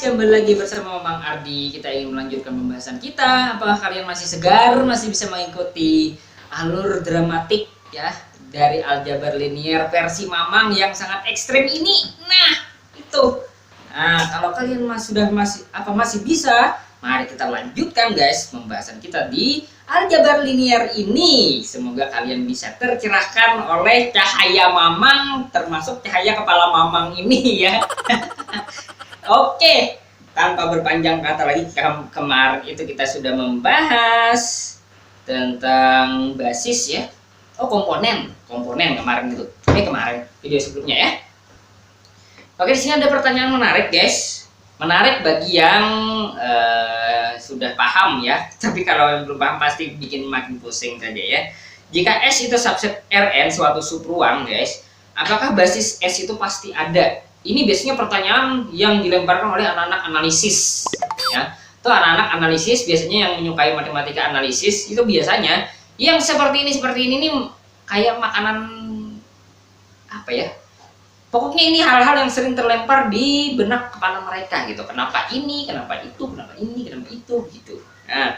kembali lagi bersama Mang Ardi. Kita ingin melanjutkan pembahasan kita. Apakah kalian masih segar, masih bisa mengikuti alur dramatik ya dari aljabar linear versi Mamang yang sangat ekstrim ini? Nah, itu. Nah, kalau kalian masih bisa, mari kita lanjutkan guys pembahasan kita di aljabar linear ini. Semoga kalian bisa tercerahkan oleh cahaya Mamang, termasuk cahaya kepala Mamang ini ya. Oke, tanpa berpanjang kata lagi, kemarin itu kita sudah membahas tentang basis ya. Oh, komponen kemarin itu. Kemarin video sebelumnya ya. Oke, di sini ada pertanyaan menarik guys. Menarik bagi yang sudah paham ya. Tapi kalau yang belum paham pasti bikin makin pusing saja ya. Jika S itu subset Rn suatu subruang guys, apakah basis S itu pasti ada? Ini biasanya pertanyaan yang dilemparkan oleh anak-anak analisis ya. Tuh anak-anak analisis biasanya yang menyukai matematika analisis itu biasanya yang seperti ini nih kayak makanan apa ya? Pokoknya ini hal-hal yang sering terlempar di benak kepala mereka gitu. Kenapa ini, kenapa itu, kenapa ini, kenapa itu gitu. Nah,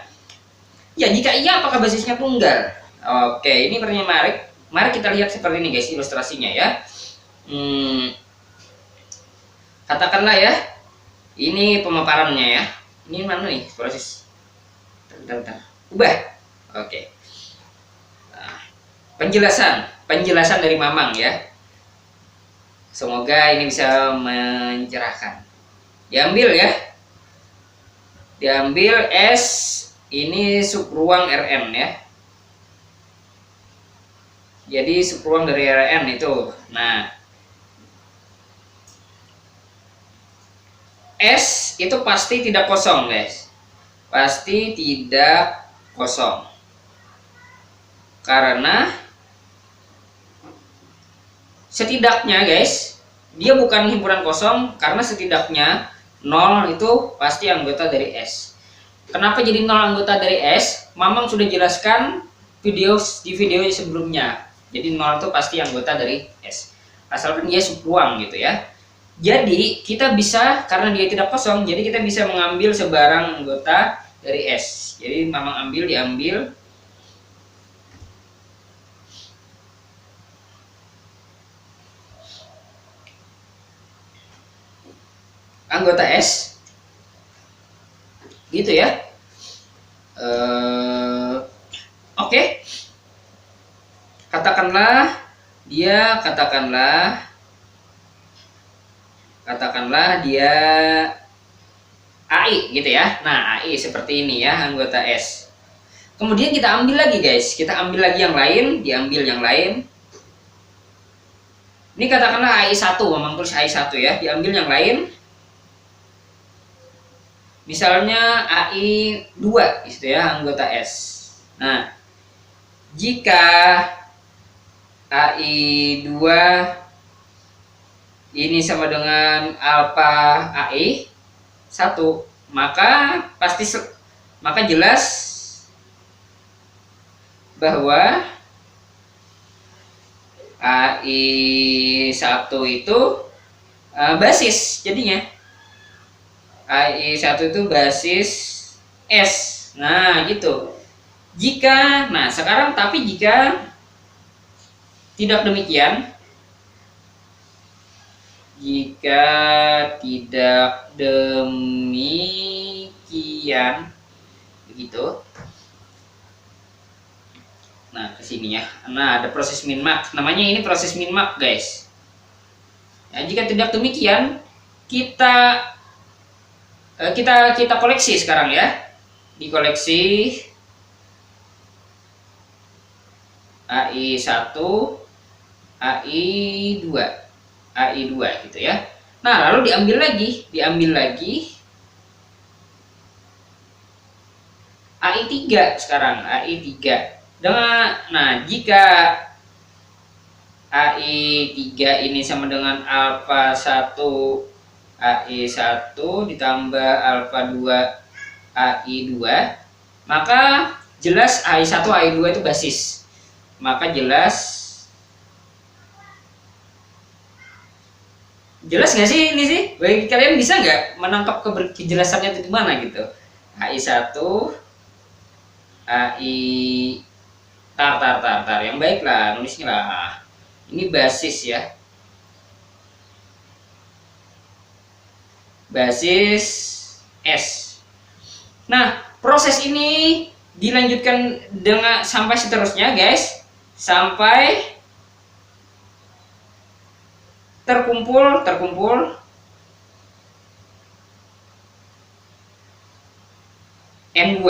ya jika iya apakah basisnya tunggal? Oke, ini pertanyaan menarik. Mari kita lihat seperti ini guys ilustrasinya ya. Katakanlah ya, ini pemaparannya ya. Ini mana nih proses? Bentar. Ubah. Oke. Nah, penjelasan dari Mamang ya. Semoga ini bisa mencerahkan. Diambil ya. Diambil S ini subruang Rn ya. Jadi subruang dari Rn itu. Nah, S itu pasti tidak kosong guys. Pasti tidak kosong. Karena setidaknya guys, dia bukan himpunan kosong karena setidaknya 0 itu pasti anggota dari S. Kenapa jadi 0 anggota dari S? Mamang sudah jelaskan di video sebelumnya. Jadi 0 itu pasti anggota dari S. Asalkan dia subruang gitu ya. Jadi kita bisa, karena dia tidak kosong, jadi kita bisa mengambil sebarang anggota dari S. Jadi Mamang diambil anggota S gitu ya. Oke. Katakanlah dia AI gitu ya. Nah, AI seperti ini ya anggota S. Kemudian kita ambil lagi guys, yang lain, diambil yang lain. Ini katakanlah AI1, Mamang tulis AI1 ya, diambil yang lain. Misalnya AI2 gitu ya anggota S. Nah, jika AI2 ini sama dengan alfa AI1, maka jelas bahwa AI1 itu basis jadinya. AI1 itu basis S. Nah, gitu. Jika tidak demikian, begitu. Nah, kesini ya. Nah, ada proses min-max. Namanya ini proses min-max, guys. Ya, jika tidak demikian, kita koleksi sekarang ya. Dikoleksi AI1, AI2 gitu ya. Nah, lalu diambil lagi AI3 sekarang, AI3. Jika AI3 ini sama dengan alfa 1 AI1 ditambah alfa 2 AI2, maka jelas AI1 AI2 itu basis. Maka jelas Jelas nggak sih ini sih? Bagi kalian bisa nggak menangkap kejelasannya itu di mana gitu? AI1, AI tar. Yang baik lah, nulisnya lah. Ini basis ya. Basis S. Nah, proses ini dilanjutkan dengan sampai seterusnya, guys. Sampai terkumpul N2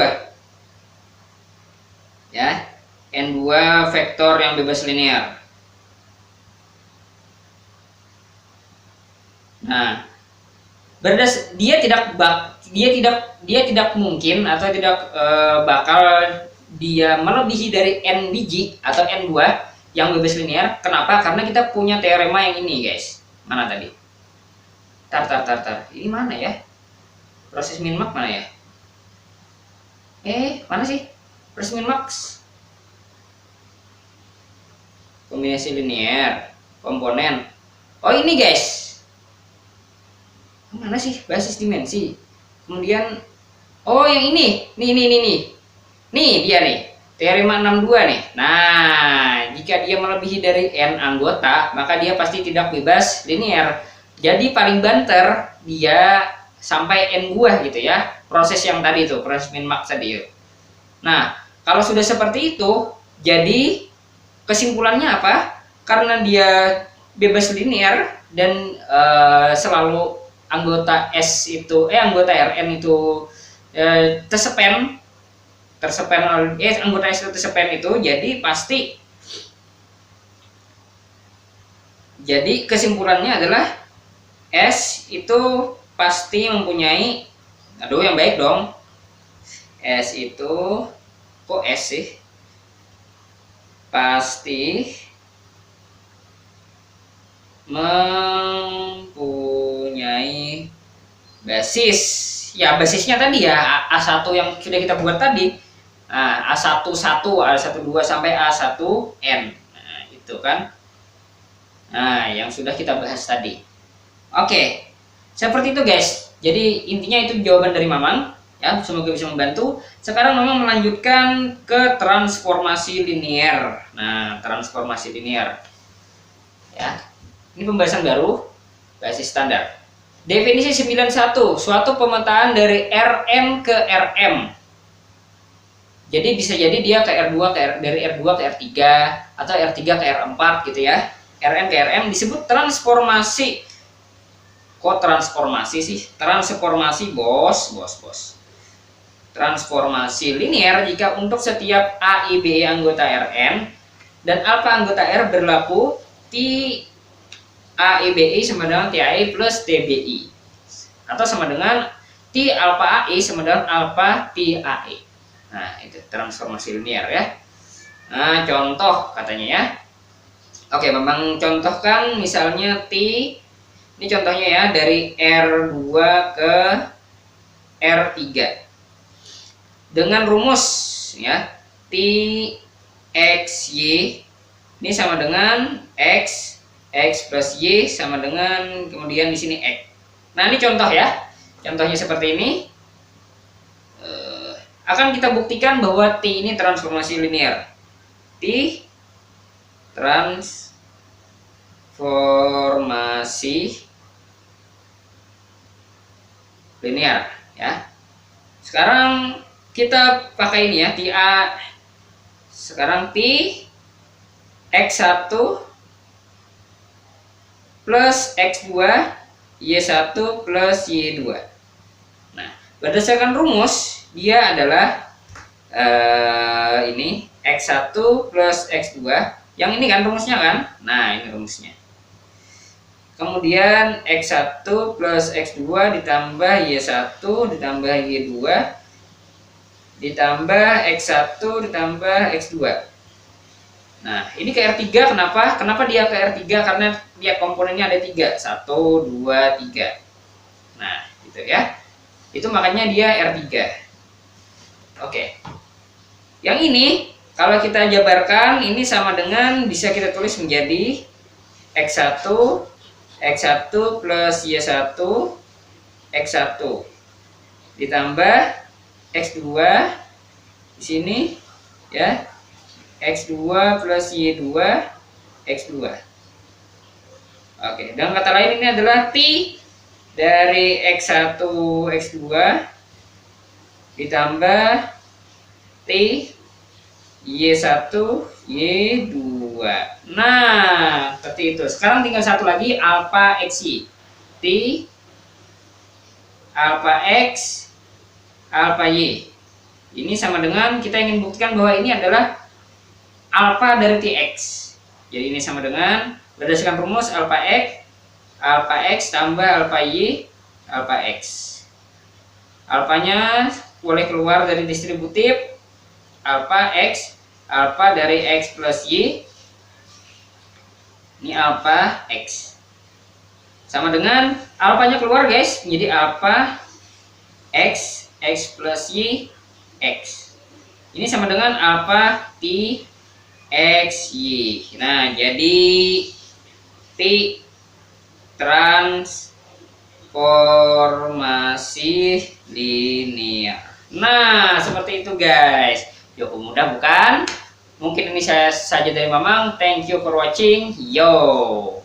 ya, N2 vektor yang bebas linear. Nah, dia tidak mungkin atau tidak bakal dia melebihi dari N biji atau N2 yang bebas linear. Kenapa? Karena kita punya teorema yang ini, guys. Mana tadi? Tar. Ini mana ya? Proses min-max mana ya? Mana sih? Proses min-max. Kombinasi linear, komponen. Oh, ini, guys. Mana sih basis dimensi? Kemudian yang ini. Nih dia nih. Teorema 62 nih. Nah, jika dia melebihi dari N anggota, maka dia pasti tidak bebas linear. Jadi paling banter dia sampai N buah gitu ya. Proses yang tadi itu, proses min-max tadi itu. Nah, kalau sudah seperti itu, jadi kesimpulannya apa? Karena dia bebas linear dan selalu anggota S itu anggota Rn itu tersepen anggota S itu tersepen itu, jadi kesimpulannya adalah S itu pasti mempunyai, yang baik dong, S itu kok S sih, pasti mempunyai basis. Ya, basisnya tadi ya A1 yang sudah kita buat tadi. Nah, A11, A12 sampai A1N. Nah, itu kan. Nah, yang sudah kita bahas tadi. Oke. Seperti itu, guys. Jadi intinya itu jawaban dari Mamang, ya. Semoga bisa membantu. Sekarang Mamang melanjutkan ke transformasi linear. Nah, transformasi linear. Ya. Ini pembahasan baru, basis standar. Definisi 91, suatu pemetaan dari Rn ke Rm. Jadi bisa jadi dia ke R2 dari R2 ke R3 atau R3 ke R4 gitu ya. Rm ke Rm disebut transformasi. Kok transformasi sih? Transformasi, bos. Transformasi linear jika untuk setiap A, I, B, E anggota Rn dan alfa anggota R berlaku T AIBI sama dengan TAI plus TBI, atau sama dengan T alfa AI sama dengan alfa TAI. Nah, itu transformasi linear ya. Nah, contoh katanya ya. Oke, Memang contohkan misalnya T, ini contohnya ya, dari R2 ke R3 dengan rumus ya, T X Y ini sama dengan X plus Y sama dengan kemudian di sini X. Nah, ini contoh ya. Contohnya seperti ini. Akan kita buktikan bahwa T ini transformasi linear. T transformasi linear ya. Sekarang kita pakai ini ya, T A. Sekarang T X1 plus X2 Y1 plus Y2. Nah, berdasarkan rumus dia adalah ini X1 plus X2. Yang ini kan rumusnya kan? Nah, ini rumusnya. Kemudian X1 plus X2 ditambah Y1 ditambah Y2 ditambah X1 ditambah X2. Nah, ini ke R3 kenapa? Kenapa dia ke R3? Karena dia komponennya ada 3. 1, 2, 3. Nah, gitu ya. Itu makanya dia R3. Oke. Yang ini, kalau kita jabarkan, ini sama dengan bisa kita tulis menjadi X1 X1 plus Y1 X1 ditambah X2 di sini ya, X2 plus Y2 X2. Oke, dengan kata lain ini adalah T dari X1 X2 ditambah T Y1 Y2. Nah, seperti itu. Sekarang tinggal satu lagi, alpha XY. T alpha X alpha Y. Ini sama dengan kita ingin buktikan bahwa ini adalah alpha dari TX. Jadi ini sama dengan berdasarkan rumus alpha X tambah alpha Y alpha X. Alfanya boleh keluar dari distributif alpha X, alpha dari X plus Y. Ini alpha X. Sama dengan alfanya keluar guys, menjadi alpha X, X plus Y, X. Ini sama dengan alpha T, X, Y. Nah, jadi T transformasi linear. Nah, seperti itu guys. Cukup mudah bukan? Mungkin ini saya saja dari Mamang. Thank you for watching. Yo.